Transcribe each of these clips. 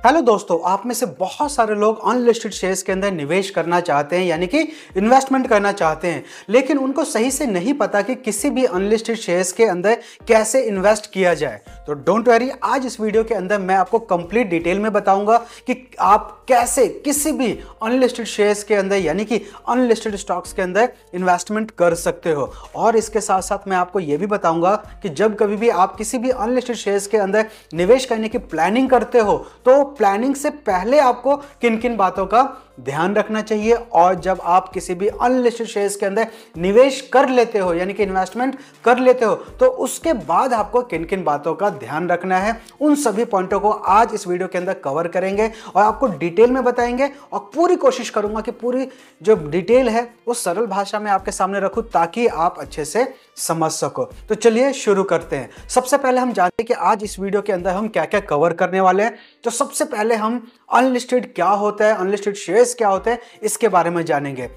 Hello दोस्तों, आप में से बहुत सारे लोग अनलिस्टेड शेयर्स के अंदर निवेश करना चाहते हैं, यानी कि इन्वेस्टमेंट करना चाहते हैं, लेकिन उनको सही से नहीं पता कि किसी भी अनलिस्टेड शेयर्स के अंदर कैसे इन्वेस्ट किया जाए। तो डोंट वरी, आज इस वीडियो के अंदर मैं आपको कंप्लीट डिटेल में बताऊंगा कि आप कैसे किसी भी अनलिस्टेड शेयर्स के अंदर यानी कि अनलिस्टेड स्टॉक्स के अंदर इन्वेस्टमेंट कर सकते हो। और इसके साथ साथ मैं आपको यह भी बताऊंगा कि जब कभी भी आप किसी भी अनलिस्टेड शेयर्स के अंदर निवेश करने की प्लानिंग करते हो तो प्लानिंग से पहले आपको किन किन बातों का ध्यान रखना चाहिए, और जब आप किसी भी अनलिस्टेड शेयर्स के अंदर निवेश कर लेते हो यानी कि इन्वेस्टमेंट कर लेते हो तो उसके बाद आपको किन किन बातों का ध्यान रखना है, उन सभी पॉइंटों को आज इस वीडियो के अंदर कवर करेंगे और आपको डिटेल में बताएंगे। और पूरी कोशिश करूंगा कि पूरी जो डिटेल है वो सरल भाषा में आपके सामने रखूं ताकि आप अच्छे से समझ सको। तो चलिए शुरू करते हैं। सबसे पहले हम जानते हैं कि आज इस वीडियो के अंदर हम क्या क्या कवर करने वाले हैं। तो सबसे पहले हम अनलिस्टेड क्या होता है, अनलिस्टेड शेयर्स क्या होते हैं, इसके बारे में जानेंगे।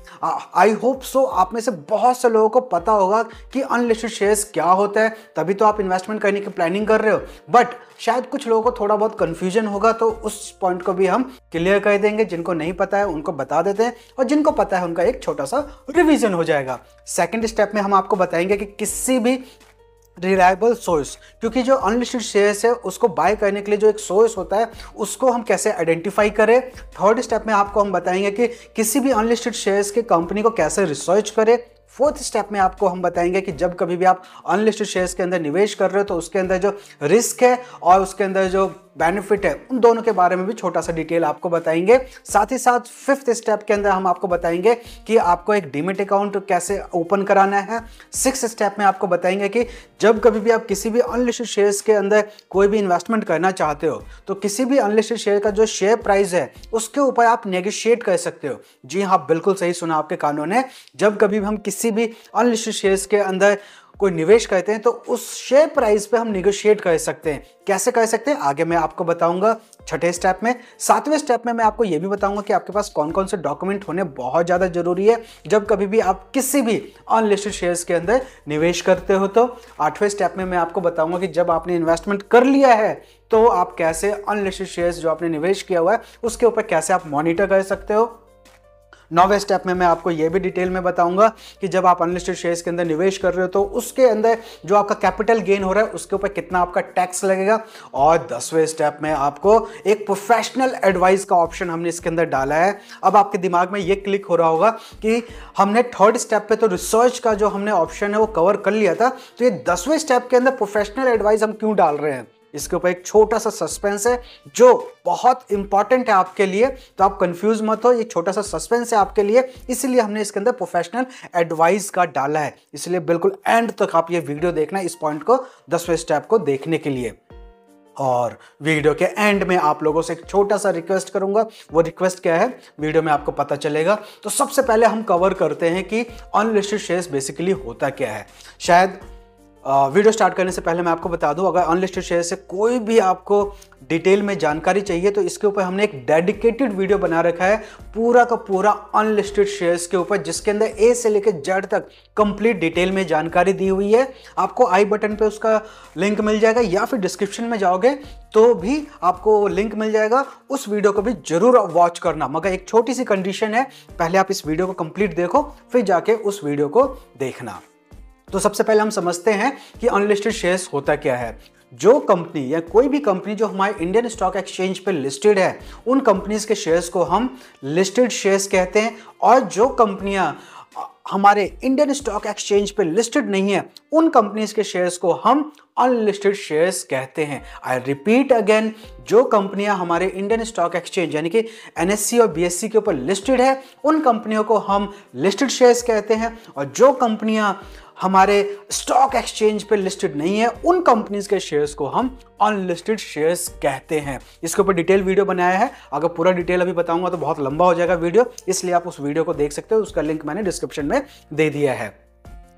आई होप सो आप में से बहुत से लोगों को पता होगा कि अनलिस्टेड शेयर्स क्या होता है, तभी तो आप इन्वेस्टमेंट करने की प्लानिंग कर रहे हो। बट शायद कुछ लोगों को थोड़ा बहुत कंफ्यूजन होगा, तो उस पॉइंट को भी हम क्लियर कर देंगे। जिनको नहीं पता है उनको बता देते हैं, और जिनको पता है उनका एक छोटा सा रिवीजन हो जाएगा। सेकंड स्टेप में हम आपको बताएंगे कि किसी भी रिलायबल सोर्स, क्योंकि जो अनलिस्टेड शेयर्स है उसको बाय करने के लिए जो एक सोर्स होता है उसको हम कैसे आइडेंटिफाई करें। थर्ड स्टेप में आपको हम बताएंगे कि किसी भी अनलिस्टेड शेयर्स की कंपनी को कैसे रिसर्च करें। फोर्थ स्टेप में आपको हम बताएंगे कि जब कभी भी आप अनलिस्टेड शेयर्स के अंदर निवेश कर रहे हो तो उसके अंदर जो रिस्क है और उसके अंदर जो बेनिफिट है उन दोनों के बारे में भी छोटा सा डिटेल आपको बताएंगे। साथ ही साथ फिफ्थ स्टेप के अंदर हम आपको बताएंगे कि आपको एक डीमैट अकाउंट कैसे ओपन कराना है। सिक्स्थ स्टेप में आपको बताएंगे कि जब कभी भी आप किसी भी अनलिस्टेड शेयर्स के अंदर कोई भी इन्वेस्टमेंट करना चाहते हो तो किसी भी अनलिस्टेड शेयर का जो शेयर प्राइस है उसके ऊपर आप नेगोशिएट कर सकते हो। जी हाँ, बिल्कुल सही सुना आपके कानों ने। जब कभी भी हम किसी भी अनलिस्टेड शेयर्स के अंदर कोई निवेश करते हैं तो उस शेयर प्राइस पे हम निगोशिएट कर सकते हैं। कैसे कर सकते हैं आगे मैं आपको बताऊंगा छठे स्टेप में। सातवें स्टेप में मैं आपको यह भी बताऊंगा कि आपके पास कौन कौन से डॉक्यूमेंट होने बहुत ज़्यादा जरूरी है जब कभी भी आप किसी भी अनलिस्टेड शेयर्स के अंदर निवेश करते हो। तो आठवें स्टेप में मैं आपको बताऊंगा कि जब आपने इन्वेस्टमेंट कर लिया है तो आप कैसे अनलिस्टेड शेयर्स जो आपने निवेश किया हुआ है उसके ऊपर कैसे आप मॉनिटर कर सकते हो। नौवें स्टेप में मैं आपको यह भी डिटेल में बताऊंगा कि जब आप अनलिस्टेड शेयर्स के अंदर निवेश कर रहे हो तो उसके अंदर जो आपका कैपिटल गेन हो रहा है उसके ऊपर कितना आपका टैक्स लगेगा। और 10वें स्टेप में आपको एक प्रोफेशनल एडवाइस का ऑप्शन हमने इसके अंदर डाला है। अब आपके दिमाग में यह क्लिक हो रहा होगा कि हमने थर्ड स्टेप पे तो रिसर्च का जो हमने ऑप्शन है वो कवर कर लिया था, तो ये 10वें स्टेप के अंदर प्रोफेशनल एडवाइस हम क्यों डाल रहे हैं। इसके ऊपर एक छोटा सा सस्पेंस है जो बहुत इंपॉर्टेंट है आपके लिए, तो आप कंफ्यूज मत हो। ये छोटा सा सस्पेंस है आपके लिए, इसलिए हमने इसके अंदर प्रोफेशनल एडवाइस का डाला है। इसलिए बिल्कुल एंड तक आप ये वीडियो देखना, इस पॉइंट को 10वें स्टेप को देखने के लिए। और वीडियो के एंड में आप लोगों से एक छोटा सा रिक्वेस्ट करूंगा। वो रिक्वेस्ट क्या है वीडियो में आपको पता चलेगा। तो सबसे पहले हम कवर करते हैं कि अनलिस्टेड शेयर्स बेसिकली होता क्या है। शायद वीडियो स्टार्ट करने से पहले मैं आपको बता दूं, अगर अनलिस्टेड शेयर से कोई भी आपको डिटेल में जानकारी चाहिए तो इसके ऊपर हमने एक डेडिकेटेड वीडियो बना रखा है पूरा का पूरा अनलिस्टेड शेयर्स के ऊपर, जिसके अंदर ए से लेकर जेड तक कंप्लीट डिटेल में जानकारी दी हुई है। आपको आई बटन पे उसका लिंक मिल जाएगा या फिर डिस्क्रिप्शन में जाओगे तो भी आपको लिंक मिल जाएगा। उस वीडियो को भी जरूर वॉच करना, मगर एक छोटी सी कंडीशन है, पहले आप इस वीडियो को कंप्लीट देखो फिर जाके उस वीडियो को देखना। तो सबसे पहले हम समझते हैं कि अनलिस्टेड शेयर्स होता क्या है। जो कंपनी या कोई भी कंपनी जो हमारे इंडियन स्टॉक एक्सचेंज पे लिस्टेड है उन कंपनीज के शेयर्स को हम लिस्टेड शेयर्स कहते हैं, और जो कंपनियां हमारे इंडियन स्टॉक एक्सचेंज पे लिस्टेड नहीं है उन कंपनीज के शेयर्स को हम अनलिस्टेड शेयर्स कहते हैं। आई रिपीट अगेन, जो कंपनियां हमारे इंडियन स्टॉक एक्सचेंज यानी कि एनएससी और बीएससी के ऊपर लिस्टेड है उन कंपनियों को हम लिस्टेड शेयर्स कहते हैं, और जो कंपनियां हमारे स्टॉक एक्सचेंज पे लिस्टेड नहीं है उन कंपनीज के शेयर्स को हम अनलिस्टेड शेयर्स कहते हैं। इसके ऊपर डिटेल वीडियो बनाया है, अगर पूरा डिटेल अभी बताऊंगा तो बहुत लंबा हो जाएगा वीडियो, इसलिए आप उस वीडियो को देख सकते हो, उसका लिंक मैंने डिस्क्रिप्शन में दे दिया है।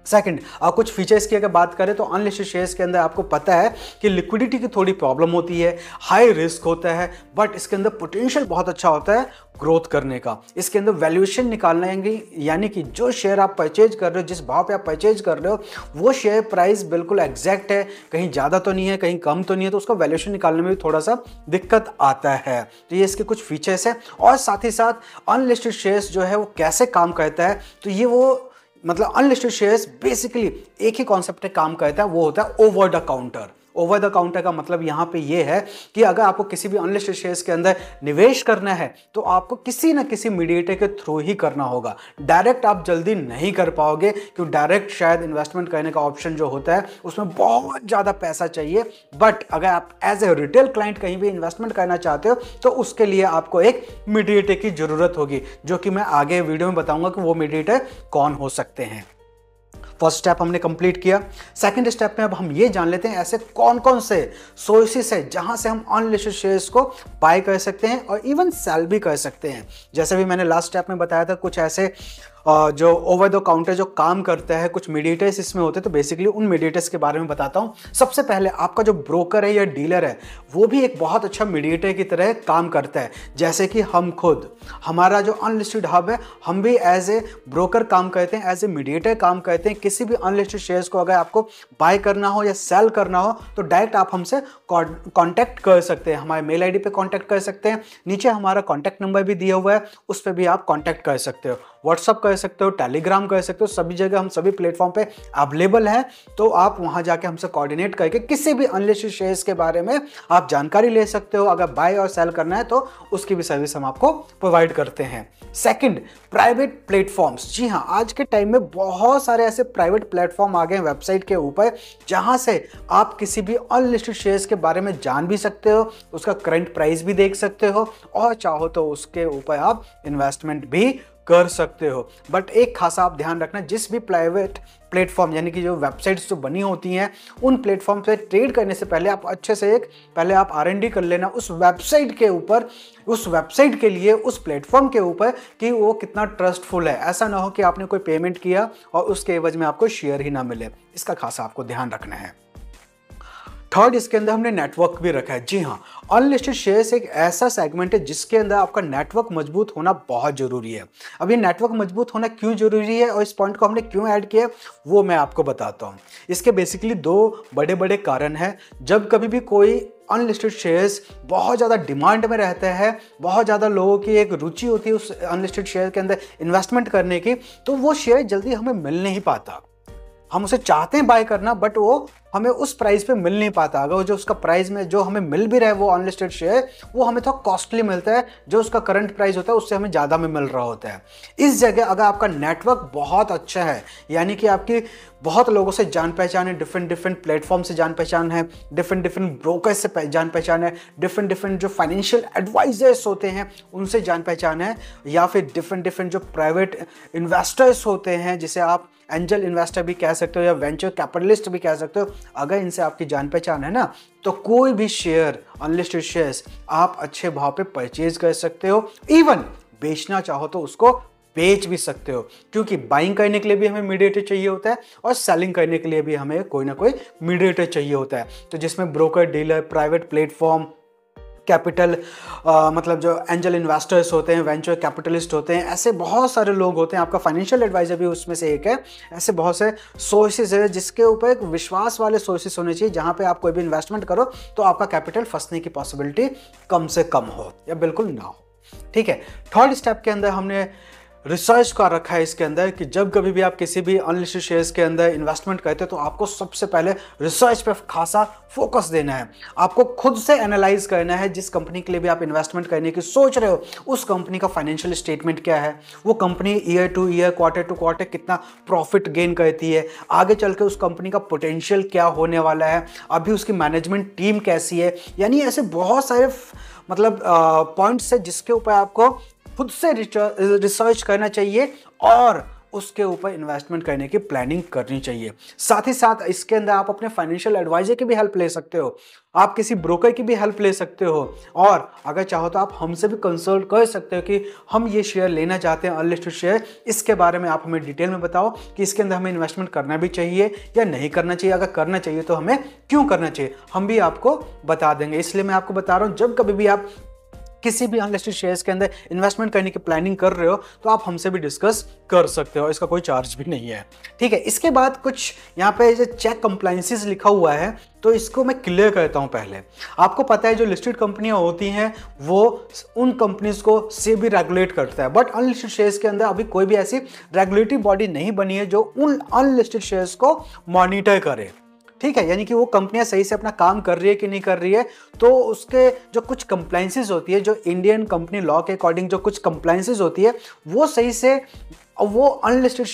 सेकंड, कुछ फीचर्स की अगर बात करें तो अनलिस्टेड शेयर्स के अंदर आपको पता है कि लिक्विडिटी की थोड़ी प्रॉब्लम होती है, हाई रिस्क होता है, बट इसके अंदर पोटेंशियल बहुत अच्छा होता है ग्रोथ करने का। इसके अंदर वैल्यूएशन निकालना है, यानी कि जो शेयर आप परचेज कर रहे हो, जिस भाव पे आप परचेज कर रहे हो, वो शेयर प्राइस बिल्कुल एग्जैक्ट है, कहीं ज़्यादा तो नहीं है, कहीं कम तो नहीं है, तो उसका वैल्यूएशन निकालने में भी थोड़ा सा दिक्कत आता है। तो ये इसके कुछ फीचर्स हैं। और साथ ही साथ अनलिस्टेड शेयर्स जो है वो कैसे काम करता है, तो ये वो मतलब अनलिस्टेड शेयर्स बेसिकली एक ही कॉन्सेप्ट पे काम करता है, वो होता है over the counter. Over the counter का मतलब यहाँ पे ये है कि अगर आपको किसी भी अनलिस्टेड शेयर्स के अंदर निवेश करना है तो आपको किसी ना किसी मीडिएटर के थ्रू ही करना होगा। डायरेक्ट आप जल्दी नहीं कर पाओगे, क्योंकि डायरेक्ट शायद इन्वेस्टमेंट करने का ऑप्शन जो होता है उसमें बहुत ज़्यादा पैसा चाहिए। बट अगर आप एज ए रिटेल क्लाइंट कहीं भी इन्वेस्टमेंट करना चाहते हो तो उसके लिए आपको एक मीडिएटर की ज़रूरत होगी, जो कि मैं आगे वीडियो में बताऊंगा कि वो मीडिएटर कौन हो सकते हैं। फर्स्ट स्टेप हमने कंप्लीट किया। सेकंड स्टेप में अब हम ये जान लेते हैं ऐसे कौन कौन से सोर्सेस है जहां से हम अनलिस्टेड शेयर्स को बाय कर सकते हैं और इवन सेल भी कर सकते हैं। जैसे भी मैंने लास्ट स्टेप में बताया था, कुछ ऐसे जो ओवर द काउंटर जो काम करता है, कुछ मीडिएटर्स इसमें होते हैं, तो बेसिकली उन मीडिएटर्स के बारे में बताता हूं। सबसे पहले आपका जो ब्रोकर है या डीलर है वो भी एक बहुत अच्छा मीडिएटर की तरह काम करता है। जैसे कि हम खुद, हमारा जो अनलिस्टेड हब है, हम भी एज ए ब्रोकर काम करते हैं, एज ए मीडिएटर काम करते हैं। किसी भी अनलिस्टेड शेयर्स को अगर आपको बाय करना हो या सेल करना हो तो डायरेक्ट आप हमसे कॉन्टैक्ट कर सकते हैं। हमारे मेल आईडी पे कॉन्टैक्ट कर सकते हैं, नीचे हमारा कॉन्टैक्ट नंबर भी दिया हुआ है, उस पर भी आप कॉन्टैक्ट कर सकते हो। व्हाट्सअप कर सकते हो, टेलीग्राम कर सकते हो, सभी जगह हम सभी प्लेटफॉर्म पे अवेलेबल हैं। तो आप वहां जाके हमसे कोऑर्डिनेट करके किसी भी अनलिस्टेड शेयर्स के बारे में आप जानकारी ले सकते हो। अगर बाय और सेल करना है तो उसकी भी सर्विस हम आपको प्रोवाइड करते हैं। Second, private platforms. जी हाँ, आज के टाइम में बहुत सारे ऐसे प्राइवेट प्लेटफॉर्म आ गए हैं वेबसाइट के ऊपर, जहां से आप किसी भी अनलिस्टेड शेयर्स के बारे में जान भी सकते हो, उसका करंट प्राइस भी देख सकते हो और चाहो तो उसके ऊपर आप इन्वेस्टमेंट भी कर सकते हो। बट एक खासा आप ध्यान रखना, जिस भी प्राइवेट प्लेटफॉर्म यानी कि जो वेबसाइट्स जो बनी होती हैं, उन प्लेटफॉर्म पे ट्रेड करने से पहले आप अच्छे से पहले आप R&D कर लेना उस वेबसाइट के ऊपर, उस वेबसाइट के लिए, उस प्लेटफॉर्म के ऊपर कि वो कितना ट्रस्टफुल है। ऐसा ना हो कि आपने कोई पेमेंट किया और उसके एवज में आपको शेयर ही ना मिले, इसका खासा आपको ध्यान रखना है। थर्ड, इसके अंदर हमने नेटवर्क भी रखा है। जी हाँ, अनलिस्टेड शेयर्स एक ऐसा सेगमेंट है जिसके अंदर आपका नेटवर्क मजबूत होना बहुत जरूरी है। अब ये नेटवर्क मजबूत होना क्यों जरूरी है और इस पॉइंट को हमने क्यों ऐड किया वो मैं आपको बताता हूँ। इसके बेसिकली दो बड़े बड़े कारण हैं। जब कभी भी कोई अनलिस्टेड शेयर्स बहुत ज़्यादा डिमांड में रहता है, बहुत ज़्यादा लोगों की एक रुचि होती है उस अनलिस्टेड शेयर के अंदर इन्वेस्टमेंट करने की, तो वो शेयर जल्दी हमें मिल नहीं पाता। हम उसे चाहते हैं बाय करना, बट वो हमें उस प्राइस पे मिल नहीं पाता। अगर जो उसका प्राइस में जो हमें मिल भी रहा है वो अनलिस्टेड शेयर, वो हमें थोड़ा कॉस्टली मिलता है, जो उसका करंट प्राइस होता है उससे हमें ज़्यादा में मिल रहा होता है। इस जगह अगर आपका नेटवर्क बहुत अच्छा है, यानी कि आपकी बहुत लोगों से जान पहचान है, डिफरेंट प्लेटफॉर्म से जान पहचान है, डिफरेंट ब्रोकर्स से जान पहचान है, डिफरेंट जो फाइनेंशियल एडवाइजर्स होते हैं उनसे जान पहचान है, या फिर डिफरेंट जो प्राइवेट इन्वेस्टर्स होते हैं, जिसे आप एंजल इन्वेस्टर भी कह सकते हो या वेंचर कैपिटलिस्ट भी कह सकते हो, अगर इनसे आपकी जान पहचान है ना, तो कोई भी शेयर, अनलिस्टेड शेयर्स आप अच्छे भाव पे परचेज कर सकते हो। इवन बेचना चाहो तो उसको बेच भी सकते हो, क्योंकि बाइंग करने के लिए भी हमें मीडिएटर चाहिए होता है और सेलिंग करने के लिए भी हमें कोई ना कोई मीडिएटर चाहिए होता है। तो जिसमें broker, dealer, private platform, capital मतलब जो एंजल इन्वेस्टर्स होते हैं, वेंचर कैपिटलिस्ट होते हैं, ऐसे बहुत सारे लोग होते हैं। आपका फाइनेंशियल एडवाइजर भी उसमें से एक है। ऐसे बहुत से सोर्सेज है जिसके ऊपर एक विश्वास वाले सोर्सेज होने चाहिए, जहां पे आप कोई भी इन्वेस्टमेंट करो तो आपका कैपिटल फंसने की पॉसिबिलिटी कम से कम हो या बिल्कुल ना हो। ठीक है, थर्ड स्टेप के अंदर हमने रिसर्च का रखा है इसके अंदर कि जब कभी भी आप किसी भी अनलिस्टेड शेयर्स के अंदर इन्वेस्टमेंट करते हो तो आपको सबसे पहले रिसर्च पे खासा फोकस देना है। आपको खुद से एनालाइज करना है, जिस कंपनी के लिए भी आप इन्वेस्टमेंट करने की सोच रहे हो उस कंपनी का फाइनेंशियल स्टेटमेंट क्या है, वो company year to year, quarter to quarter कितना प्रॉफिट गेन करती है, आगे चल के उस कंपनी का पोटेंशियल क्या होने वाला है, अभी उसकी मैनेजमेंट टीम कैसी है। यानी ऐसे बहुत सारे मतलब पॉइंट्स है जिसके ऊपर आपको खुद से रिसर्च करना चाहिए और उसके ऊपर इन्वेस्टमेंट करने की प्लानिंग करनी चाहिए। साथ ही साथ इसके अंदर आप अपने फाइनेंशियल एडवाइजर की भी हेल्प ले सकते हो, आप किसी ब्रोकर की भी हेल्प ले सकते हो, और अगर चाहो तो आप हमसे भी कंसल्ट कर सकते हो कि हम ये शेयर लेना चाहते हैं अनलिस्टेड शेयर, इसके बारे में आप हमें डिटेल में बताओ कि इसके अंदर हमें इन्वेस्टमेंट करना भी चाहिए या नहीं करना चाहिए, अगर करना चाहिए तो हमें क्यों करना चाहिए, हम भी आपको बता देंगे। इसलिए मैं आपको बता रहा हूँ, जब कभी भी आप किसी भी अनलिस्टेड शेयर्स के अंदर इन्वेस्टमेंट करने की प्लानिंग कर रहे हो तो आप हमसे भी डिस्कस कर सकते हो, इसका कोई चार्ज भी नहीं है, ठीक है। इसके बाद कुछ यहाँ पे जो चेक कंप्लायंसेस लिखा हुआ है, तो इसको मैं क्लियर करता हूँ। पहले आपको पता है जो लिस्टेड कंपनियां होती हैं वो उन कंपनीज को से भी रेगुलेट करता है, बट अनलिस्टेड शेयर्स के अंदर अभी कोई भी ऐसी रेगुलेटरी बॉडी नहीं बनी है जो उन अनलिस्टेड शेयर्स को मॉनिटर करे, ठीक है। यानी कि वो कंपनियां सही से अपना काम कर रही है कि नहीं कर रही है, तो उसके जो कुछ कंप्लायंसेस होती है, जो इंडियन कंपनी लॉ के अकॉर्डिंग जो कुछ कंप्लायंसेस होती है, वो सही से वो अनलिस्टेड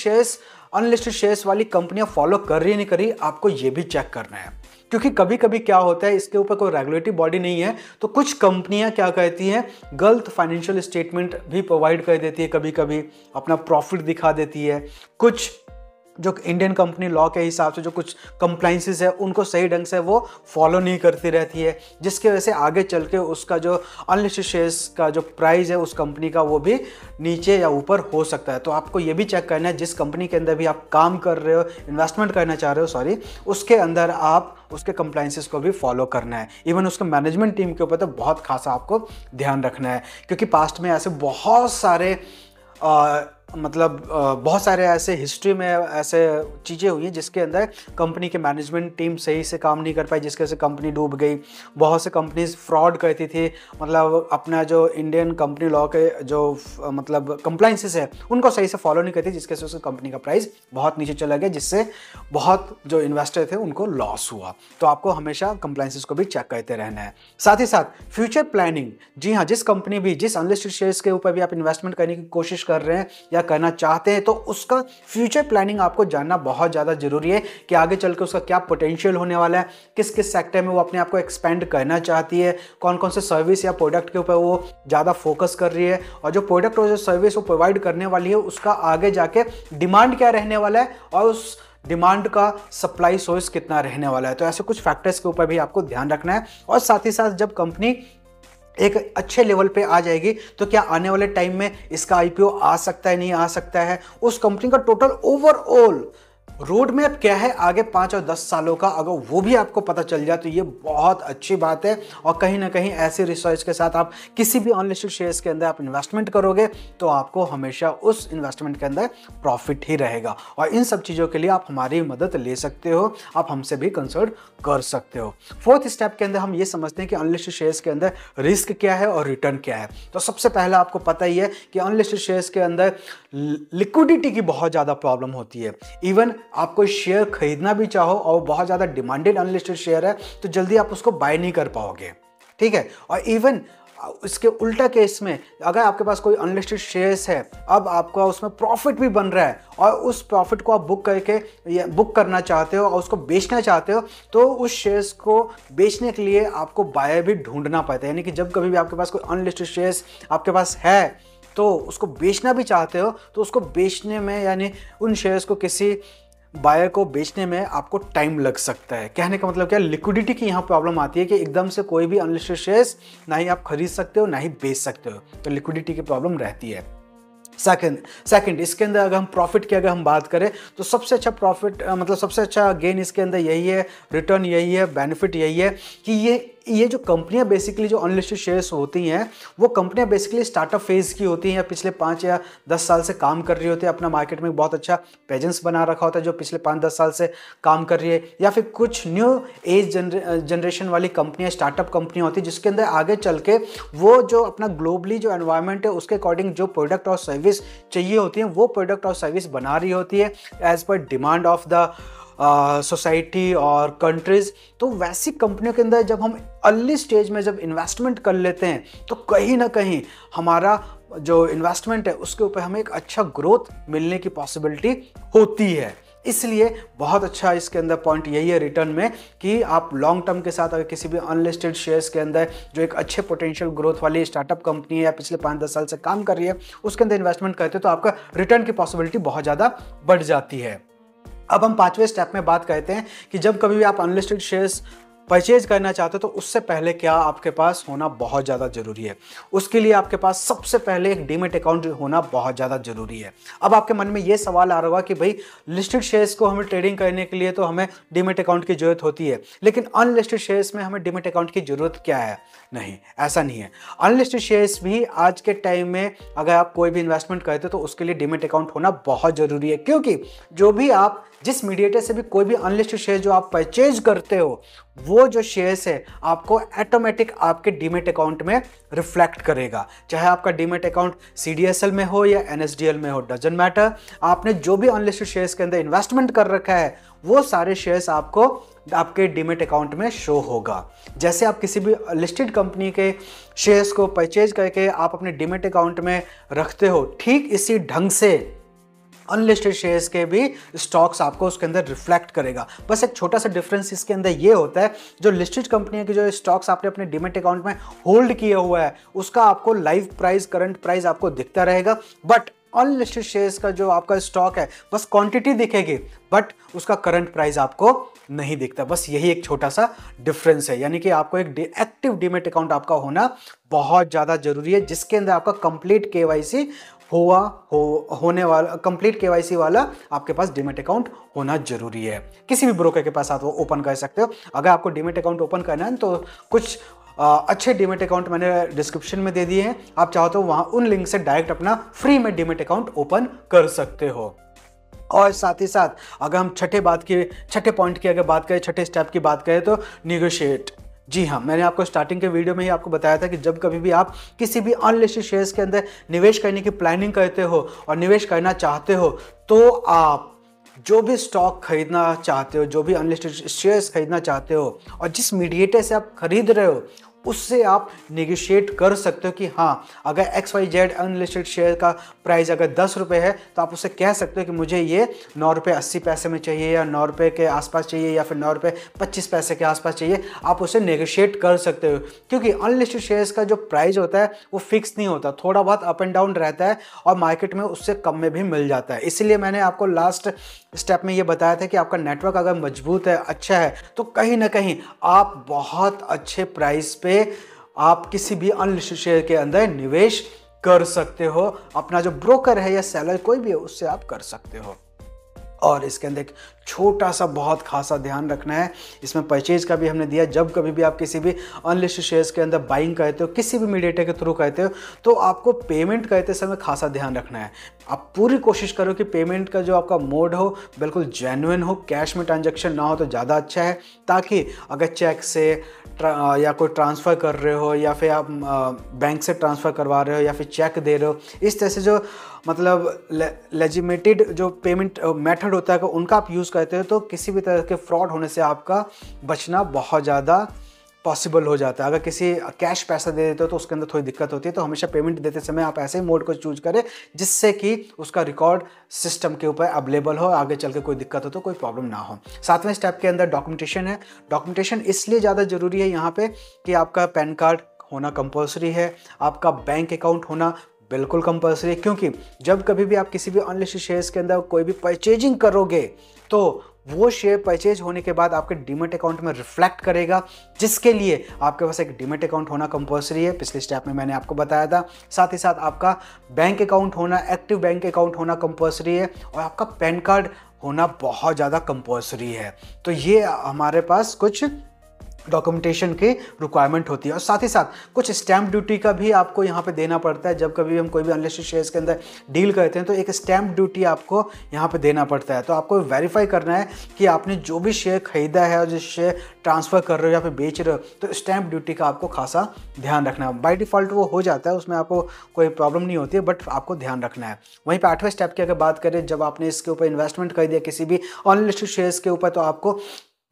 शेयर्स वाली कंपनियां फॉलो कर रही है नहीं कर रही, आपको ये भी चेक करना है। क्योंकि कभी कभी क्या होता है, इसके ऊपर कोई रेगुलेटरी बॉडी नहीं है, तो कुछ कंपनियां क्या कहती हैं, गलत फाइनेंशियल स्टेटमेंट भी प्रोवाइड कर देती है, कभी कभी अपना प्रॉफिट दिखा देती है। कुछ जो इंडियन कंपनी लॉ के हिसाब से जो कुछ कंप्लायंसेस है उनको सही ढंग से वो फॉलो नहीं करती रहती है, जिसकी वजह से आगे चल के उसका जो अनलिस्टेड शेयर्स का जो प्राइस है उस कंपनी का वो भी नीचे या ऊपर हो सकता है। तो आपको ये भी चेक करना है, जिस कंपनी के अंदर भी आप काम कर रहे हो, इन्वेस्टमेंट करना चाह रहे हो, सॉरी, उसके अंदर आप उसके कंप्लायंसेस को भी फॉलो करना है। इवन उसके मैनेजमेंट टीम के ऊपर तो बहुत खासा आपको ध्यान रखना है, क्योंकि पास्ट में ऐसे बहुत सारे बहुत सारे ऐसे हिस्ट्री में ऐसे चीज़ें हुई हैं जिसके अंदर कंपनी के मैनेजमेंट टीम सही से काम नहीं कर पाई, जिसके वजह से कंपनी डूब गई। बहुत से कंपनीज फ्रॉड करती थी, मतलब अपना जो इंडियन कंपनी लॉ के जो कंप्लायंसेस है उनको सही से फॉलो नहीं करती, जिसके वजह से कंपनी का प्राइस बहुत नीचे चला गया, जिससे बहुत जो इन्वेस्टर थे उनको लॉस हुआ। तो आपको हमेशा कंप्लायंसेस को भी चेक करते रहना है। साथ ही साथ फ्यूचर प्लानिंग, जी हाँ, जिस कंपनी भी, जिस अनलिस्टेड शेयर्स के ऊपर भी आप इन्वेस्टमेंट करने की कोशिश कर रहे हैं या करना चाहते हैं, तो उसका फ्यूचर प्लानिंग आपको जानना बहुत ज़्यादा जरूरी है कि आगे चल के उसका क्या पोटेंशियल होने वाला है, किस किस सेक्टर में वो अपने आप को एक्सपेंड करना चाहती है, कौन कौन से सर्विस या प्रोडक्ट के ऊपर वो ज़्यादा फोकस कर रही है, और जो प्रोडक्ट और जो सर्विस वो प्रोवाइड करने वाली है उसका आगे जाके डिमांड क्या रहने वाला है, और उस डिमांड का सप्लाई सोर्स कितना रहने वाला है। तो ऐसे कुछ फैक्टर्स के ऊपर भी आपको ध्यान रखना है। और साथ ही साथ जब कंपनी एक अच्छे लेवल पे आ जाएगी तो क्या आने वाले टाइम में इसका आईपीओ आ सकता है, नहीं आ सकता है, उस कंपनी का टोटल ओवरऑल रोड मैप क्या है आगे 5 और 10 सालों का, अगर वो भी आपको पता चल जाए तो ये बहुत अच्छी बात है। और कहीं ना कहीं ऐसे रिसर्च के साथ आप किसी भी अनलिस्टेड शेयर्स के अंदर आप इन्वेस्टमेंट करोगे तो आपको हमेशा उस इन्वेस्टमेंट के अंदर प्रॉफिट ही रहेगा। और इन सब चीज़ों के लिए आप हमारी मदद ले सकते हो, आप हमसे भी कंसल्ट कर सकते हो। फोर्थ स्टेप के अंदर हम ये समझते हैं कि अनलिस्टेड शेयर्स के अंदर रिस्क क्या है और रिटर्न क्या है। तो सबसे पहला आपको पता ही है कि अनलिस्टेड शेयर्स के अंदर लिक्विडिटी की बहुत ज़्यादा प्रॉब्लम होती है। इवन आप कोई शेयर खरीदना भी चाहो और बहुत ज़्यादा डिमांडेड अनलिस्टेड शेयर है तो जल्दी आप उसको बाय नहीं कर पाओगे, ठीक है। और इवन इसके उल्टा केस में अगर आपके पास कोई अनलिस्टेड शेयर्स है, अब आपका उसमें प्रॉफिट भी बन रहा है और उस प्रॉफिट को आप बुक करना चाहते हो और उसको बेचना चाहते हो, तो उस शेयर्स को बेचने के लिए आपको बायर भी ढूंढना पड़ता है। यानी कि जब कभी भी आपके पास कोई अनलिस्टेड शेयर्स आपके पास है तो उसको बेचना भी चाहते हो, तो उसको बेचने में यानी उन शेयर्स को किसी बायर को बेचने में आपको टाइम लग सकता है। कहने का मतलब क्या, लिक्विडिटी की यहाँ प्रॉब्लम आती है कि एकदम से कोई भी अनलिस्टेड शेयर्स ना ही आप खरीद सकते हो ना ही बेच सकते हो, तो लिक्विडिटी की प्रॉब्लम रहती है। सेकंड इसके अंदर अगर हम प्रॉफिट की अगर हम बात करें तो सबसे अच्छा प्रॉफिट सबसे अच्छा गेन इसके अंदर यही है, रिटर्न यही है, बेनिफिट यही है कि ये जो कंपनियां बेसिकली जो अनलिस्टेड शेयर्स होती हैं वो कंपनियां बेसिकली स्टार्टअप फेज की होती हैं या पिछले 5 या 10 साल से काम कर रही होती है, अपना मार्केट में बहुत अच्छा प्रेजेंस बना रखा होता है जो पिछले 5-10 साल से काम कर रही है, या फिर कुछ न्यू एज जनरेशन वाली कंपनियां स्टार्टअप कंपनियां होती है जिसके अंदर आगे चल के वो जो अपना ग्लोबली जो एनवायरनमेंट है उसके अकॉर्डिंग जो प्रोडक्ट और सर्विस चाहिए होती है वो प्रोडक्ट और सर्विस बना रही होती है as per demand of the society और कंट्रीज। तो वैसी कंपनियों के अंदर जब हम अर्ली स्टेज में जब इन्वेस्टमेंट कर लेते हैं तो कहीं ना कहीं हमारा जो इन्वेस्टमेंट है उसके ऊपर हमें एक अच्छा ग्रोथ मिलने की पॉसिबिलिटी होती है। इसलिए बहुत अच्छा इसके अंदर पॉइंट यही है रिटर्न में कि आप लॉन्ग टर्म के साथ अगर किसी भी अनलिस्टेड शेयर्स के अंदर जो एक अच्छे पोटेंशियल ग्रोथ वाली स्टार्टअप कंपनी है या पिछले 5-10 साल से काम कर रही है उसके अंदर इन्वेस्टमेंट करते हो तो आपका रिटर्न की पॉसिबिलिटी बहुत ज़्यादा बढ़ जाती है। अब हम 5वें स्टेप में बात करते हैं कि जब कभी भी आप अनलिस्टेड शेयर्स परचेज करना चाहते हो तो उससे पहले क्या आपके पास होना बहुत ज़्यादा ज़रूरी है। उसके लिए आपके पास सबसे पहले एक डीमैट अकाउंट होना बहुत ज़्यादा ज़रूरी है। अब आपके मन में ये सवाल आ रहा होगा कि भाई लिस्टेड शेयर्स को हमें ट्रेडिंग करने के लिए तो हमें डीमैट अकाउंट की ज़रूरत होती है, लेकिन अनलिस्टेड शेयर्स में हमें डीमैट अकाउंट की ज़रूरत क्या है? नहीं, ऐसा नहीं है। अनलिस्टेड शेयर्स भी आज के टाइम में अगर आप कोई भी इन्वेस्टमेंट करते हो तो उसके लिए डीमैट अकाउंट होना बहुत ज़रूरी है, क्योंकि जो भी आप जिस मीडिएटर से भी कोई भी अनलिस्टेड शेयर जो आप परचेज करते हो वो जो शेयर्स है आपको ऑटोमेटिक आपके डीमैट अकाउंट में रिफ्लेक्ट करेगा। चाहे आपका डीमैट अकाउंट CDSL में हो या NSDL में हो, डजंट मैटर। आपने जो भी अनलिस्टेड शेयर्स के अंदर इन्वेस्टमेंट कर रखा है वो सारे शेयर्स आपको आपके डीमैट अकाउंट में शो होगा। जैसे आप किसी भी लिस्टेड कंपनी के शेयर्स को परचेज करके आप अपने डीमैट अकाउंट में रखते हो, ठीक इसी ढंग से अनलिस्टेड शेयर्स के भी स्टॉक्स आपको उसके अंदर रिफ्लेक्ट करेगा। बस एक छोटा सा डिफरेंस इसके अंदर ये होता है, जो लिस्टेड कंपनियों के जो स्टॉक्स आपने अपने डीमैट अकाउंट में होल्ड किया हुआ है उसका आपको लाइव प्राइस, करंट प्राइस आपको दिखता रहेगा, बट अनलिस्टेड शेयर्स का जो आपका स्टॉक है बस क्वांटिटी दिखेगी बट उसका करंट प्राइस आपको नहीं दिखता। बस यही एक छोटा सा डिफरेंस है, यानी कि आपको एक एक्टिव डीमैट अकाउंट आपका होना बहुत ज़्यादा जरूरी है, जिसके अंदर आपका कंप्लीट KYC होने वाला, कंप्लीट KYC वाला आपके पास डीमैट अकाउंट होना जरूरी है। किसी भी ब्रोकर के पास आप वो ओपन कर सकते हो। अगर आपको डीमैट अकाउंट ओपन करना है तो कुछ अच्छे डीमैट अकाउंट मैंने डिस्क्रिप्शन में दे दिए हैं, आप चाहो तो वहां उन लिंक से डायरेक्ट अपना फ्री में डीमैट अकाउंट ओपन कर सकते हो। और साथ ही साथ अगर हम छठे पॉइंट की अगर बात करें, छठे स्टेप की बात करें तो निगोशिएट। जी हाँ, मैंने आपको स्टार्टिंग के वीडियो में ही आपको बताया था कि जब कभी भी आप किसी भी अनलिस्टेड शेयर्स के अंदर निवेश करने की प्लानिंग करते हो और निवेश करना चाहते हो तो आप जो भी स्टॉक खरीदना चाहते हो, जो भी अनलिस्टेड शेयर्स खरीदना चाहते हो और जिस मीडिएटर से आप खरीद रहे हो उससे आप नेगोशिएट कर सकते हो कि हाँ, अगर XYZ अनलिस्टेड शेयर का प्राइस अगर 10 रुपये है तो आप उससे कह सकते हो कि मुझे ये 9 रुपये 80 पैसे में चाहिए या 9 रुपये के आसपास चाहिए या फिर 9 रुपये 25 पैसे के आसपास चाहिए। आप उससे नेगोशिएट कर सकते हो, क्योंकि अनलिस्टेड शेयर्स का जो प्राइस होता है वो फिक्स नहीं होता, थोड़ा बहुत अप एंड डाउन रहता है और मार्केट में उससे कम में भी मिल जाता है। इसलिए मैंने आपको लास्ट स्टेप में ये बताया था कि आपका नेटवर्क अगर मजबूत है, अच्छा है, तो कहीं ना कहीं आप बहुत अच्छे प्राइस पे आप किसी भी अनलिस्टेड शेयर के अंदर निवेश कर सकते हो। अपना जो ब्रोकर है या सेलर कोई भी है उससे आप कर सकते हो। और इसके अंदर एक छोटा सा बहुत खासा ध्यान रखना है, इसमें परचेज का भी हमने दिया। जब कभी भी आप किसी भी अनलिस्टेड शेयर्स के अंदर बाइंग करते हो, किसी भी मीडिएटर के थ्रू करते हो, तो आपको पेमेंट करते समय खासा ध्यान रखना है। आप पूरी कोशिश करो कि पेमेंट का जो आपका मोड हो बिल्कुल जेन्युइन हो, कैश में ट्रांजैक्शन ना हो तो ज़्यादा अच्छा है, ताकि अगर चेक से या कोई ट्रांसफ़र कर रहे हो या फिर आप बैंक से ट्रांसफ़र करवा रहे हो या फिर चेक दे रहे हो, इस तरह से जो मतलब लेजिमेटेड जो पेमेंट मेथड होता है उनका आप यूज़ करते हो तो किसी भी तरह के फ्रॉड होने से आपका बचना बहुत ज़्यादा पॉसिबल हो जाता है। अगर किसी कैश पैसा दे देते हो तो उसके अंदर थोड़ी दिक्कत होती है, तो हमेशा पेमेंट देते समय आप ऐसे ही मोड को चूज करें जिससे कि उसका रिकॉर्ड सिस्टम के ऊपर अवेलेबल हो, आगे चल के कोई दिक्कत हो तो कोई प्रॉब्लम ना हो। 7वें स्टेप के अंदर डॉक्यूमेंटेशन है। डॉक्यूमेंटेशन इसलिए ज़्यादा ज़रूरी है यहाँ पे कि आपका पैन कार्ड होना कंपल्सरी है, आपका बैंक अकाउंट होना बिल्कुल कंपल्सरी है, क्योंकि जब कभी भी आप किसी भी अनलिस्टेड शेयर्स के अंदर कोई भी परचेजिंग करोगे तो वो शेयर परचेज होने के बाद आपके डीमैट अकाउंट में रिफ्लेक्ट करेगा, जिसके लिए आपके पास एक डीमैट अकाउंट होना कंपल्सरी है। पिछले स्टेप में मैंने आपको बताया था। साथ ही साथ आपका बैंक अकाउंट होना, एक्टिव बैंक अकाउंट होना कंपल्सरी है और आपका पैन कार्ड होना बहुत ज़्यादा कंपल्सरी है। तो ये हमारे पास कुछ डॉक्यूमेंटेशन की रिक्वायरमेंट होती है। और साथ ही साथ कुछ स्टैम्प ड्यूटी का भी आपको यहाँ पे देना पड़ता है। जब कभी हम कोई भी अनलिस्टेड शेयर्स के अंदर डील करते हैं तो एक स्टैम्प ड्यूटी आपको यहाँ पे देना पड़ता है। तो आपको वेरीफाई करना है कि आपने जो भी शेयर खरीदा है और जो शेयर ट्रांसफ़र कर रहे हो या फिर बेच रहे हो, तो स्टैम्प ड्यूटी का आपको खासा ध्यान रखना है। बाय डिफ़ॉल्ट वो हो जाता है, उसमें आपको कोई प्रॉब्लम नहीं होती है, बट आपको ध्यान रखना है। वहीं पर 8वें स्टेप की अगर बात करें, जब आपने इसके ऊपर इन्वेस्टमेंट कर दिया किसी भी अनलिस्टेड शेयर्स के ऊपर, तो आपको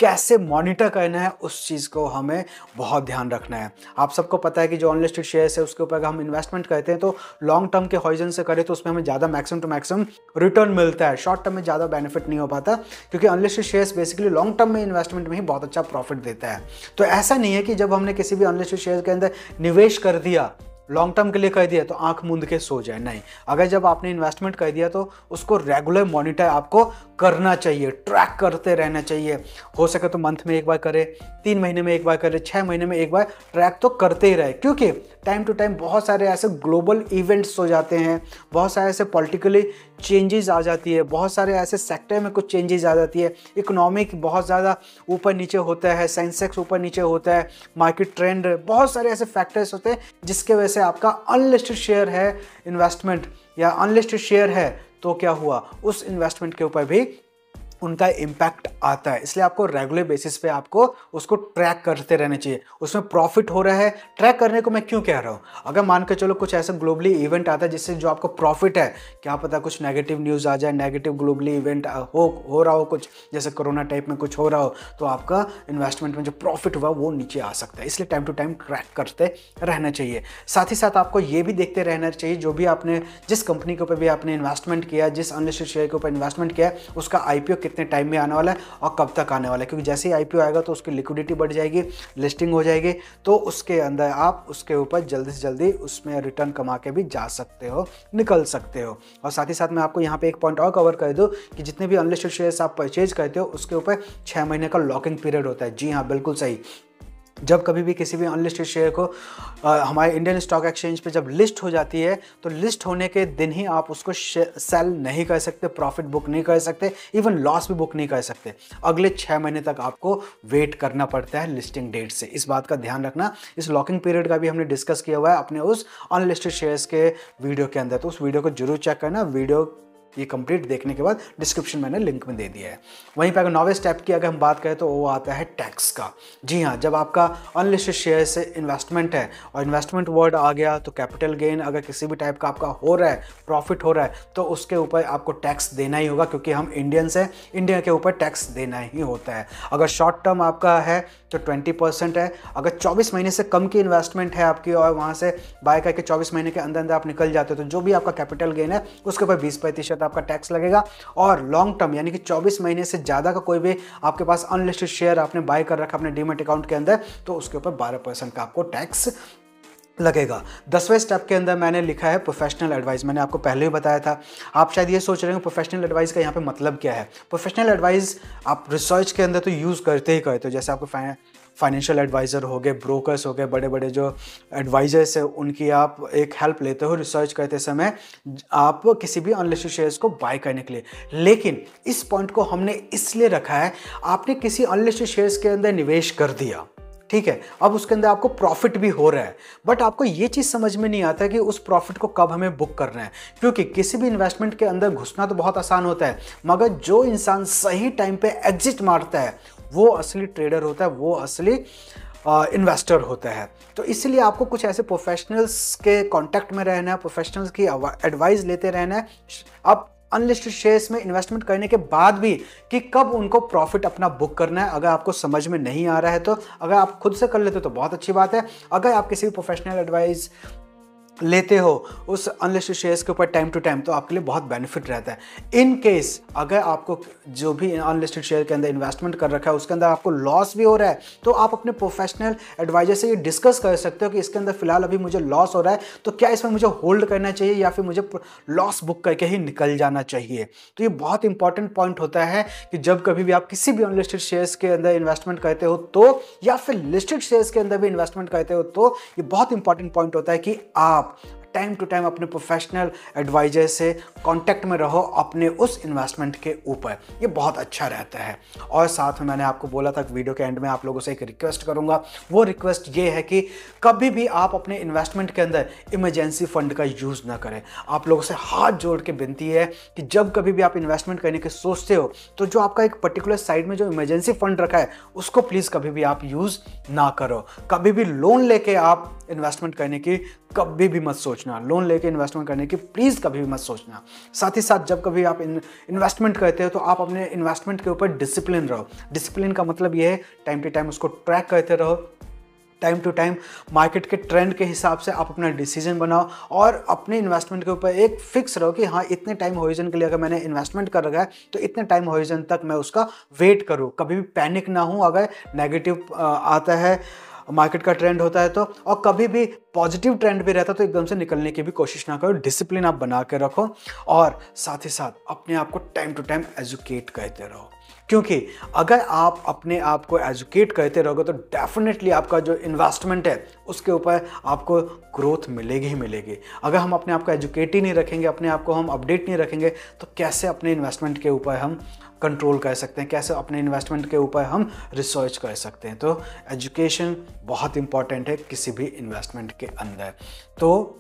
कैसे मॉनिटर करना है, उस चीज़ को हमें बहुत ध्यान रखना है। आप सबको पता है कि जो अनलिस्टेड शेयर्स है उसके ऊपर अगर हम इन्वेस्टमेंट करते हैं तो लॉन्ग टर्म के हॉरिजन से करें तो उसमें हमें ज़्यादा मैक्सिमम टू मैक्सिमम रिटर्न मिलता है, शॉर्ट टर्म में ज़्यादा बेनिफिट नहीं हो पाता, क्योंकि unlisted shares basically long term में इन्वेस्टमेंट में ही बहुत अच्छा प्रॉफिट देता है। तो ऐसा नहीं है कि जब हमने किसी भी अनलिस्टेड शेयर के अंदर निवेश कर दिया, लॉन्ग टर्म के लिए कर दिया तो आंख मूंद के सो जाए, नहीं। अगर जब आपने इन्वेस्टमेंट कर दिया तो उसको रेगुलर मॉनिटर आपको करना चाहिए, ट्रैक करते रहना चाहिए। हो सके तो मंथ में एक बार करें, 3 महीने में एक बार करें, 6 महीने में एक बार ट्रैक तो करते ही रहे, क्योंकि टाइम टू टाइम बहुत सारे ऐसे ग्लोबल इवेंट्स हो जाते हैं, बहुत सारे ऐसे पॉलिटिकली चेंजेस आ जाती है, बहुत सारे ऐसे सेक्टर में कुछ चेंजेस आ जाती है, इकोनॉमिक बहुत ज़्यादा ऊपर नीचे होता है, सेंसेक्स ऊपर नीचे होता है, मार्केट ट्रेंड, बहुत सारे ऐसे फैक्टर्स होते हैं जिसके वजह से आपका अनलिस्टेड शेयर है इन्वेस्टमेंट या अनलिस्टेड शेयर है तो क्या हुआ, उस इन्वेस्टमेंट के ऊपर भी उनका इम्पैक्ट आता है। इसलिए आपको रेगुलर बेसिस पे आपको उसको ट्रैक करते रहना चाहिए। उसमें प्रॉफिट हो रहा है, ट्रैक करने को मैं क्यों कह रहा हूँ, अगर मान के चलो कुछ ऐसा ग्लोबली इवेंट आता है जिससे जो आपको प्रॉफिट है, क्या पता कुछ नेगेटिव न्यूज़ आ जाए, नेगेटिव ग्लोबली इवेंट हो रहा हो, कुछ जैसे कोरोना टाइप में कुछ हो रहा हो, तो आपका इन्वेस्टमेंट में जो प्रॉफिट हुआ वो नीचे आ सकता है। इसलिए टाइम टू टाइम ट्रैक करते रहना चाहिए। साथ ही साथ आपको ये भी देखते रहना चाहिए जो भी आपने जिस कंपनी के ऊपर भी आपने इन्वेस्टमेंट किया, जिस अनलिस्टेड शेयर के ऊपर इन्वेस्टमेंट किया, उसका IPO कितने टाइम में आने वाला है और कब तक आने वाला है, क्योंकि जैसे ही IPO आएगा तो उसकी लिक्विडिटी बढ़ जाएगी, लिस्टिंग हो जाएगी, तो उसके अंदर आप उसके ऊपर जल्दी से जल्दी उसमें रिटर्न कमा के भी जा सकते हो, निकल सकते हो। और साथ ही साथ मैं आपको यहाँ पे एक पॉइंट और कवर कर दूं कि जितने भी अनलिस्टेड शेयर्स आप परचेज करते हो उसके ऊपर 6 महीने का लॉकिंग पीरियड होता है। जी हाँ, बिल्कुल सही। जब कभी भी किसी भी अनलिस्टेड शेयर को हमारे इंडियन स्टॉक एक्सचेंज पे जब लिस्ट हो जाती है तो लिस्ट होने के दिन ही आप उसको सेल नहीं कर सकते, प्रॉफिट बुक नहीं कर सकते, इवन लॉस भी बुक नहीं कर सकते। अगले 6 महीने तक आपको वेट करना पड़ता है लिस्टिंग डेट से। इस बात का ध्यान रखना। इस लॉकिंग पीरियड का भी हमने डिस्कस किया हुआ है अपने उस अनलिस्टेड शेयर्स के वीडियो के अंदर, तो उस वीडियो को जरूर चेक करना। वीडियो ये कंप्लीट देखने के बाद डिस्क्रिप्शन मैंने लिंक में दे दिया है। वहीं पर अगर 9वें स्टेप की अगर हम बात करें तो वो आता है टैक्स का। जी हाँ, जब आपका अनलिस्टेड शेयर से इन्वेस्टमेंट है और इन्वेस्टमेंट वर्ड आ गया तो कैपिटल गेन अगर किसी भी टाइप का आपका हो रहा है, प्रॉफिट हो रहा है, तो उसके ऊपर आपको टैक्स देना ही होगा, क्योंकि हम इंडियंस हैं, इंडिया के ऊपर टैक्स देना ही होता है। अगर शॉर्ट टर्म आपका है तो 20% है। अगर 24 महीने से कम की इन्वेस्टमेंट है आपकी और वहाँ से बाय करके 24 महीने के अंदर अंदर आप निकल जाते हो तो जो भी आपका कैपिटल गेन है उसके ऊपर 20% आपका टैक्स लगेगा। और लॉन्ग टर्म यानी कि 24 महीने से ज़्यादा का कोई भी आपके पास अनलिस्टेड शेयर आपने बाय कर रखा अपने डीमैट अकाउंट के अंदर तो उसके ऊपर 12% का आपको टैक्स लगेगा। 10वें स्टेप के अंदर मैंने लिखा है प्रोफेशनल एडवाइस। मैंने आपको पहले भी बताया था। आप शायद ये सोच रहे हैं प्रोफेशनल एडवाइस का यहाँ पे मतलब क्या है। प्रोफेशनल एडवाइस आप रिसर्च के अंदर तो यूज़ करते ही करते हो, जैसे आपको फाइनेंशियल एडवाइज़र हो गए, ब्रोकर्स हो गए, बड़े बड़े जो एडवाइजर्स है उनकी आप एक हेल्प लेते हो रिसर्च करते समय आप किसी भी अनलिस्टेड शेयर्स को बाय करने के लिए। लेकिन इस पॉइंट को हमने इसलिए रखा है, आपने किसी अनलिस्टेड शेयर्स के अंदर निवेश कर दिया, ठीक है, अब उसके अंदर आपको प्रॉफिट भी हो रहा है, बट आपको ये चीज़ समझ में नहीं आता कि उस प्रॉफिट को कब हमें बुक करना है। क्योंकि किसी भी इन्वेस्टमेंट के अंदर घुसना तो बहुत आसान होता है, मगर जो इंसान सही टाइम पे एग्जिट मारता है वो असली ट्रेडर होता है, वो असली इन्वेस्टर होता है। तो इसलिए आपको कुछ ऐसे प्रोफेशनल्स के कांटेक्ट में रहना है, प्रोफेशनल्स की एडवाइस लेते रहना है। अब अनलिस्टेड शेयर्स में इन्वेस्टमेंट करने के बाद भी कि कब उनको प्रॉफिट अपना बुक करना है, अगर आपको समझ में नहीं आ रहा है तो अगर आप खुद से कर लेते हो तो बहुत अच्छी बात है। अगर आप किसी भी प्रोफेशनल एडवाइस लेते हो उस अनलिस्टेड शेयर्स के ऊपर टाइम टू टाइम तो आपके लिए बहुत बेनिफिट रहता है। इन केस अगर आपको जो भी अनलिस्टेड शेयर के अंदर इन्वेस्टमेंट कर रखा है उसके अंदर आपको लॉस भी हो रहा है तो आप अपने प्रोफेशनल एडवाइजर से ये डिस्कस कर सकते हो कि इसके अंदर फिलहाल अभी मुझे लॉस हो रहा है तो क्या इसमें मुझे होल्ड करना चाहिए या फिर मुझे लॉस बुक करके ही निकल जाना चाहिए। तो ये बहुत इंपॉर्टेंट पॉइंट होता है कि जब कभी भी आप किसी भी अनलिस्टेड शेयर्स के अंदर इन्वेस्टमेंट करते हो तो या फिर लिस्टेड शेयर्स के अंदर भी इन्वेस्टमेंट करते हो तो ये बहुत इंपॉर्टेंट पॉइंट होता है कि आप टाइम टू टाइम अपने प्रोफेशनल एडवाइजर से कांटेक्ट में रहो अपने उस इन्वेस्टमेंट के ऊपर, ये बहुत अच्छा रहता है। और साथ में मैंने आपको बोला था वीडियो के एंड में आप लोगों से एक रिक्वेस्ट करूंगा, वो रिक्वेस्ट ये है कि कभी भी आप अपने इन्वेस्टमेंट के अंदर इमरजेंसी फंड का यूज़ ना करें। आप लोगों से हाथ जोड़ के विनती है कि जब कभी भी आप इन्वेस्टमेंट करने के सोचते हो तो जो आपका एक पर्टिकुलर साइड में जो इमरजेंसी फंड रखा है उसको प्लीज़ कभी भी आप यूज़ ना करो। कभी भी लोन लेके आप इन्वेस्टमेंट करने की कभी भी मत सोचो। सोचना, लोन लेके इन्वेस्टमेंट करने की प्लीज़ कभी भी मत सोचना। साथ ही साथ जब कभी आप इन्वेस्टमेंट करते हो तो आप अपने इन्वेस्टमेंट के ऊपर डिसिप्लिन रहो। डिसिप्लिन का मतलब ये है टाइम टू टाइम उसको ट्रैक करते रहो, टाइम टू टाइम मार्केट के ट्रेंड के हिसाब से आप अपना डिसीजन बनाओ और अपने इन्वेस्टमेंट के ऊपर एक फिक्स रहो कि हाँ इतने टाइम होरिजन के लिए अगर मैंने इन्वेस्टमेंट कर रखा है तो इतने टाइम होरिजन तक मैं उसका वेट करूँ। कभी भी पैनिक ना हूँ अगर नेगेटिव आता है, मार्केट का ट्रेंड होता है तो, और कभी भी पॉजिटिव ट्रेंड भी रहता है तो एकदम से निकलने की भी कोशिश ना करो। डिसिप्लिन आप बना के रखो और साथ ही साथ अपने आप को टाइम टू टाइम एजुकेट करते रहो, क्योंकि अगर आप अपने आप को एजुकेट करते रहोगे तो डेफिनेटली आपका जो इन्वेस्टमेंट है उसके ऊपर आपको ग्रोथ मिलेगी ही मिलेगी। अगर हम अपने आप को एजुकेट ही नहीं रखेंगे, अपने आप को हम अपडेट नहीं रखेंगे तो कैसे अपने इन्वेस्टमेंट के ऊपर हम कंट्रोल कर सकते हैं, कैसे अपने इन्वेस्टमेंट के ऊपर हम रिसर्च कर सकते हैं। तो एजुकेशन बहुत इंपॉर्टेंट है किसी भी इन्वेस्टमेंट के अंदर। तो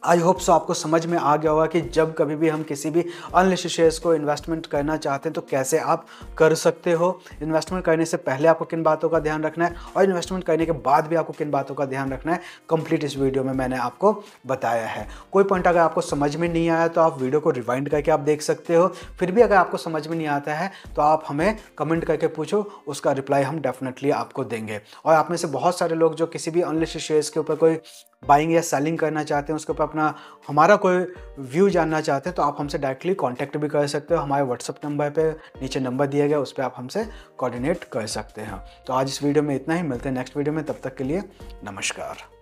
आई होप सो आपको समझ में आ गया होगा कि जब कभी भी हम किसी भी अनलिस्टेड शेयर्स को इन्वेस्टमेंट करना चाहते हैं तो कैसे आप कर सकते हो। इन्वेस्टमेंट करने से पहले आपको किन बातों का ध्यान रखना है और इन्वेस्टमेंट करने के बाद भी आपको किन बातों का ध्यान रखना है, कंप्लीट इस वीडियो में मैंने आपको बताया है। कोई पॉइंट अगर आपको समझ में नहीं आया तो आप वीडियो को रिवाइंड करके आप देख सकते हो। फिर भी अगर आपको समझ में नहीं आता है तो आप हमें कमेंट करके पूछो, उसका रिप्लाई हम डेफिनेटली आपको देंगे। और आप में से बहुत सारे लोग जो किसी भी अनलिस्टेड शेयर्स के ऊपर कोई बाइंग या सेलिंग करना चाहते हैं, उसके ऊपर अपना हमारा कोई व्यू जानना चाहते हैं तो आप हमसे डायरेक्टली कांटेक्ट भी कर सकते हो। हमारे व्हाट्सअप नंबर पे नीचे नंबर दिया गया, उस पर आप हमसे कोऑर्डिनेट कर सकते हैं। तो आज इस वीडियो में इतना ही, मिलते हैं नेक्स्ट वीडियो में, तब तक के लिए नमस्कार।